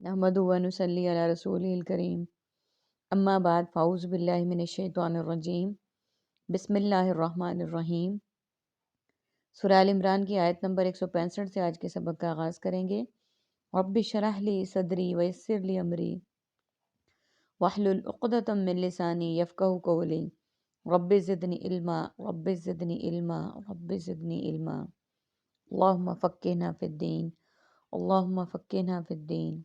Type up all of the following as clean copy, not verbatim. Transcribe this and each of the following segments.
नहमदुहु व नुसल्ली अला रसूलिल करीम अम्मा बाद फ़ाऊज़ु बिल्लाहि मिनश शैतानिर रजीम बिस्मिल्लाहिर रहमानिर रहीम। सूरह आल इमरान की आयत नंबर 165 से आज के सबक का आगाज़ करेंगे। रब्बि शरह ली सदरी व यस्सिर ली अमरी वहलुल उक़दतम मिन लिसानी यफ़क़हू क़ौली रब्बि ज़िदनी इल्मा रब्बि ज़िदनी इल्मा रब्बि ज़िदनी इल्मा अल्लाहुम्मा फ़क्किहना फ़िद्दीन अल्लाहुम्मा फ़क्किहना फ़िद्दीन।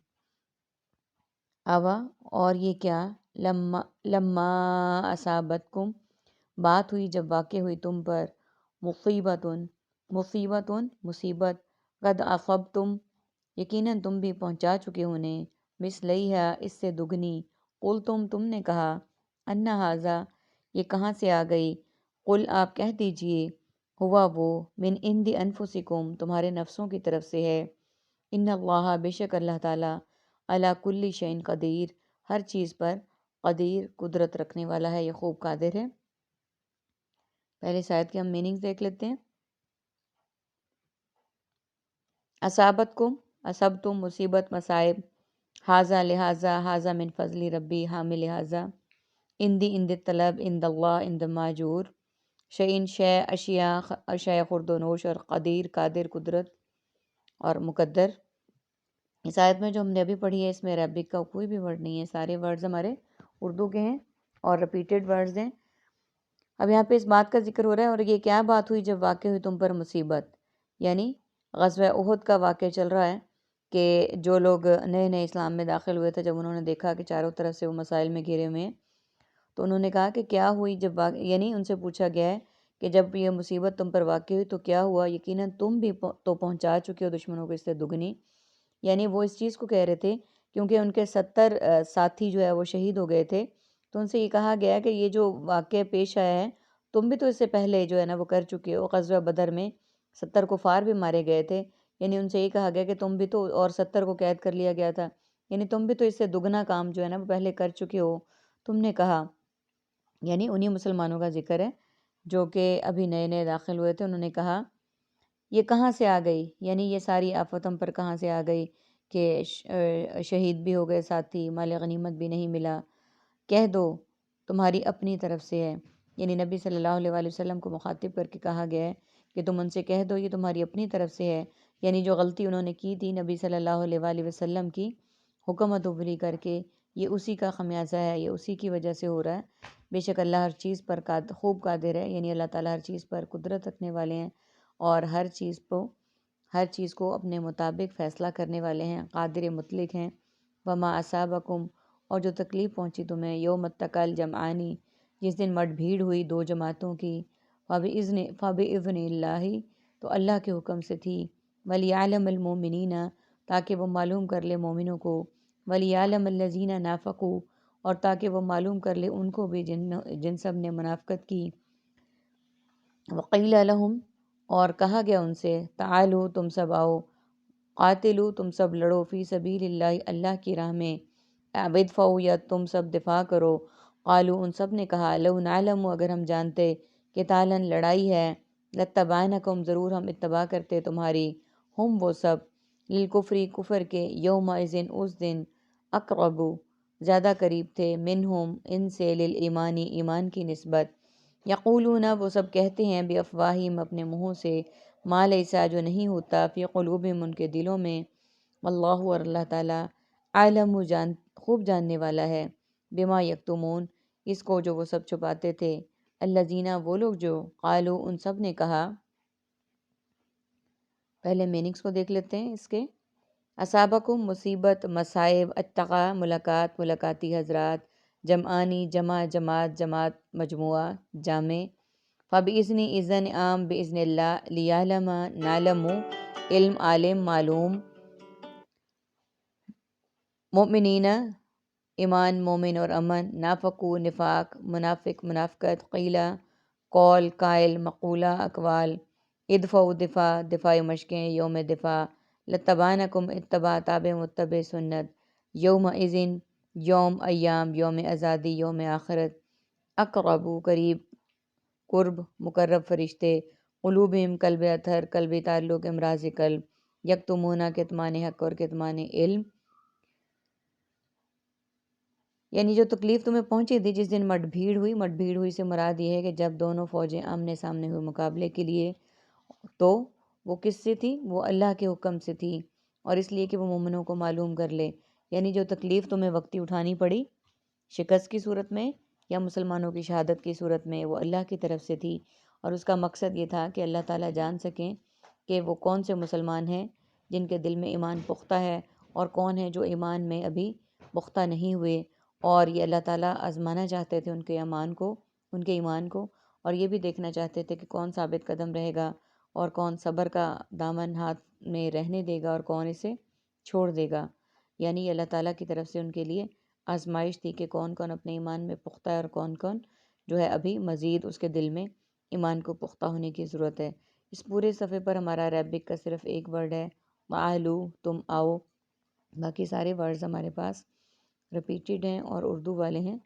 अवा और ये क्या, लम्मा लम्मा असाबतकुम बात हुई जब वाक़ हुई तुम पर, मुसीबतुन मुसीबतुन मुसीबत, कद असबतुम यकीनन तुम भी पहुँचा चुके उन्हें, मिसलैहा इससे दुगनी, कुल तुमने कहा, अन्ना हाज़ा ये कहाँ से आ गई, कुल आप कह दीजिए, हुआ वो, मिन इंदी अनफुसिकुम तुम्हारे नफ्सों की तरफ से है, इन्नल्लाह बेशक अल्लाह ताला अला कुल्ली शैइन कदीर हर चीज़ पर कदीर कुदरत रखने वाला है, ये खूब कादिर है। पहले शायद के हम मीनिंग्स देख लेते हैं। असाबतकुम असबतुम मुसीबत मसाइब, हाजा लिहाजा हाजा मिन फजली रब्बी हामिल लिहाजा, इंदी इंद तलब इंदल्लाह इंद माजूर, शैइन शै अशिया अशय खुर्दनोश और कदीर कादिर कुदरत और मुकद्दर। इस आयत में जो हमने अभी पढ़ी है इसमें अरबिक का कोई भी वर्ड नहीं है, सारे वर्ड्स हमारे उर्दू के हैं और रिपीटेड वर्ड्स हैं। अब यहाँ पे इस बात का जिक्र हो रहा है, और ये क्या बात हुई जब वाक़ हुई तुम पर मुसीबत, यानी ग़ज़वा उहद का वाक़या चल रहा है कि जो लोग नए नए इस्लाम में दाखिल हुए थे, जब उन्होंने देखा कि चारों तरफ से वो मसाइल में घिरे हुए हैं, तो उन्होंने कहा कि क्या हुई जब यानी उनसे पूछा गया है कि जब ये मुसीबत तुम पर वाक़ हुई तो क्या हुआ, यकीनन तुम भी तो पहुँचा चुके हो दुश्मनों को इससे दुगनी। यानी वो इस चीज़ को कह रहे थे क्योंकि उनके 70 साथी जो है वो शहीद हो गए थे, तो उनसे ये कहा गया कि ये जो वाक़या पेश आया है तुम भी तो इससे पहले जो है ना वो कर चुके हो। ग़ज़वा बदर में 70 कुफ़ार भी मारे गए थे, यानी उनसे ये कहा गया कि तुम भी तो, और 70 को कैद कर लिया गया था, यानी तुम भी तो इससे दुगना काम जो है ना वो पहले कर चुके हो। तुमने कहा, यानी उन्हीं मुसलमानों का जिक्र है जो कि अभी नए नए दाखिल हुए थे। उन्होंने कहा ये कहाँ से आ गई, यानी ये सारी आफत हम पर कहाँ से आ गई कि शहीद भी हो गए साथी, माल गनीमत भी नहीं मिला। कह दो तुम्हारी अपनी तरफ से है, यानी नबी सल्लल्लाहु अलैहि वसल्लम को मुखातिब करके कहा गया है कि तुम उनसे कह दो ये तुम्हारी अपनी तरफ से है, यानी जो गलती उन्होंने की थी नबी सल्लल्लाहु अलैहि वसल्लम की हुकूमत उबरी करके, ये उसी का खमियाजा है, ये उसी की वजह से हो रहा है। बेशक अल्लाह हर चीज़ पर खूब कादिर है, यानी अल्लाह ताला हर चीज़ पर कुदरत रखने वाले हैं और हर चीज़ को अपने मुताबिक फ़ैसला करने वाले हैं, कादिर मुतलिक हैं। वमा असाबकुम और जो तकलीफ़ पहुँची तुम्हें, यौम तकल जमआनी जिस दिन मठभीड़ हुई दो जमातों की, फ़बिइज़्निल्लाहि तो अल्लाह के हुक्म से थी, वलियालमल मोमिनीना ताकि वो मालूम कर ले मोमिनों को, वलियालमल लज़ीना नाफ़क़ू और ताकि वो मालूम कर ले उनको भी जिन सब ने मुनाफ़क़त की, वक़ील लहुम और कहा गया उनसे, तालू तुम सब आओ, क़ातिलू तुम सब लड़ो, फ़ी सबीलिल्लाहि अल्लाह की राह में, विदफ़ऊ या तुम सब दिफ़ा करो। क़ालू उन सब ने कहा, लौ नालमु अगर हम जानते कि तालन लड़ाई है, लत्तबानकुम ज़रूर हम इत्तबा करते तुम्हारी, हम वो सब, लिल कुफ़्री कुफ़र के, यौमइज़िन उस दिन, अक़रबु ज़्यादा करीब थे, मिनहुम इनसे, लिल ईमानी ईमान की निस्बत, यक़ूलूना वो सब कहते हैं, बिअफ़वाहिम अपने मुँहों से, मा लैसा जो नहीं होता, फ़ी क़ुलूबिहिम उनके दिलों में, वल्लाहु और अल्लाह ताला आलमु खूब जानने वाला है, बिमा यक्तुमून इसको जो वो सब छुपाते थे, अल्लज़ीना वो लोग जो, क़ालू उन सब ने कहा। पहले मीनिंग्स को देख लेते हैं इसके। असाबकुम मुसीबत मसाइब, अत्तक़ा मुलाकात मुलाकाती हज़रात, जमआनी जमा जमात जमात मजमुआ जामे, फ़बिइज़्नि इज़्न आम बिइज़्निल्लाह लियालमा नालमु इल्म आलिम मालूम, मोमिनीना ईमान मोमिन और अमन, नाफ़क़ू निफ़ाक़ मुनाफ़िक मुनाफ़क़त, क़ीला कौल कायल, मक़ूला अक़वाल, इदफ़उ दिफ़ा दिफ़ाई मशक़ें, यौम दिफ़ा, लत्तबानकुम इत्तबा ताबे मुत्तबे सुन्नत, यौमइज़िन यौम अय्याम यौम आज़ादी यौम आखिरत, अक़रबू करीब कुर्ब मुकर्रब फ़रिश्ते, क़ुलूबिहिम क़ल्ब अतहर क़ल्ब ताल्लुक़ इमराज़ क़ल्ब, यक्तुमूना कितमान हक़ और कितमान इल्म, یعنی جو تکلیف تمہیں پہنچی تھی جس دن مٹ بھیڑ ہوئی سے مراد یہ ہے کہ جب دونوں فوجیں آمنے سامنے ہوئے مقابلے کے لیے، تو وہ کس سے تھی؟ وہ اللہ کے حکم سے تھی، اور اس لیے کہ وہ مومنوں کو معلوم کر لے۔ یعنی جو تکلیف تمہیں وقتی اٹھانی پڑی شکست کی صورت میں یا مسلمانوں کی شہادت کی صورت میں، وہ اللہ کی طرف سے تھی، اور اس کا مقصد یہ تھا کہ اللہ تعالیٰ جان سکیں کہ وہ کون سے مسلمان ہیں جن کے دل میں ایمان پختہ ہے، اور کون ہیں جو ایمان میں ابھی پختہ نہیں ہوئے، اور یہ اللہ تعالیٰ آزمانا چاہتے تھے ان کے ایمان کو، اور یہ بھی دیکھنا چاہتے تھے کہ کون ثابت قدم رہے گا، اور کون صبر کا دامن ہاتھ میں رہنے دے گا اور کون اسے چھوڑ دے گا۔ یعنی یہ اللہ تعالیٰ کی طرف سے ان کے لیے آزمائش تھی کہ کون کون اپنے ایمان میں پختہ ہے اور کون کون جو ہے ابھی مزید اس کے دل میں ایمان کو پختہ ہونے کی ضرورت ہے۔ اس پورے صفحے پر ہمارا عربک کا صرف ایک ورڈ ہے، تعالو، تم آؤ۔ باقی سارے ورڈز ہمارے پاس ریپیٹیڈ ہیں اور اردو والے ہیں۔